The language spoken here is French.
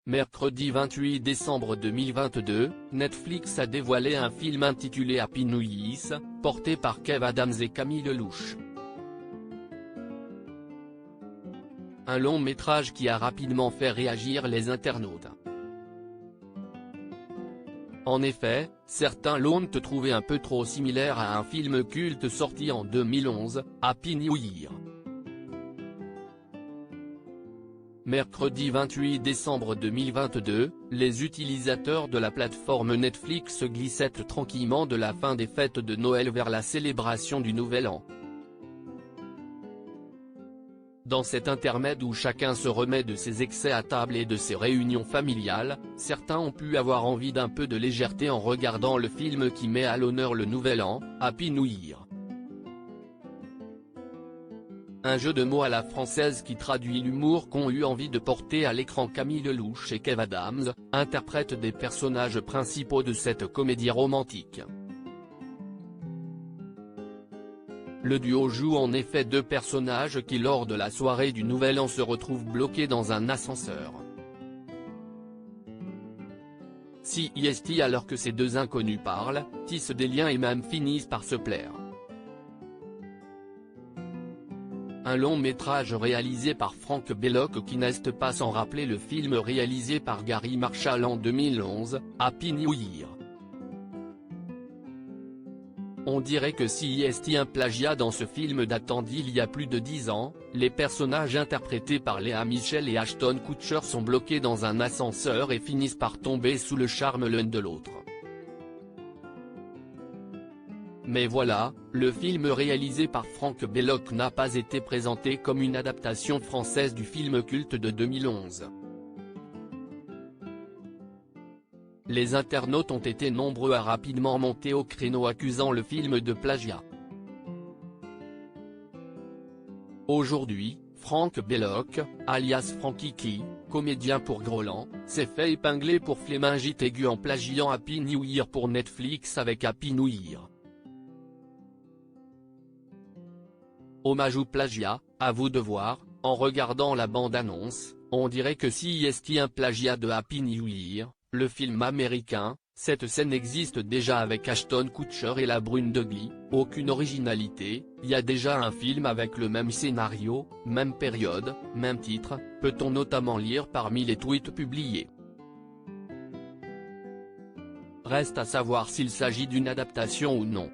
Mercredi 28 décembre 2022, Netflix a dévoilé un film intitulé Happy New Year, porté par Kev Adams et Camille Lelouch. Un long métrage qui a rapidement fait réagir les internautes. En effet, certains l'ont trouvé un peu trop similaire à un film culte sorti en 2011, Happy New Year. Mercredi 28 décembre 2022, les utilisateurs de la plateforme Netflix glissaient tranquillement de la fin des fêtes de Noël vers la célébration du Nouvel An. Dans cet intermède où chacun se remet de ses excès à table et de ses réunions familiales, certains ont pu avoir envie d'un peu de légèreté en regardant le film qui met à l'honneur le Nouvel An, Happy New Year. Un jeu de mots à la française qui traduit l'humour qu'ont eu envie de porter à l'écran Camille Lelouch et Kev Adams, interprètent des personnages principaux de cette comédie romantique. Le duo joue en effet deux personnages qui lors de la soirée du Nouvel An se retrouvent bloqués dans un ascenseur. CIST alors que ces deux inconnus parlent, tissent des liens et même finissent par se plaire. Un long métrage réalisé par Franck Belloc qui n'est pas sans rappeler le film réalisé par Gary Marshall en 2011, Happy New Year. On dirait que CIST un plagiat dans ce film datant d'il y a plus de 10 ans, les personnages interprétés par Léa Michel et Ashton Kutcher sont bloqués dans un ascenseur et finissent par tomber sous le charme l'un de l'autre. Mais voilà, le film réalisé par Franck Belloc n'a pas été présenté comme une adaptation française du film culte de 2011. Les internautes ont été nombreux à rapidement monter au créneau accusant le film de plagiat. Aujourd'hui, Franck Belloc, alias Franky, comédien pour Groland, s'est fait épingler pour flémingite aiguë en plagiant Happy New Year pour Netflix avec Happy New Year. Hommage ou plagiat, à vous de voir, en regardant la bande-annonce, on dirait que CIST un plagiat de Happy New Year, le film américain. Cette scène existe déjà avec Ashton Kutcher et la brune de Glee, aucune originalité, il y a déjà un film avec le même scénario, même période, même titre, peut-on notamment lire parmi les tweets publiés. Reste à savoir s'il s'agit d'une adaptation ou non.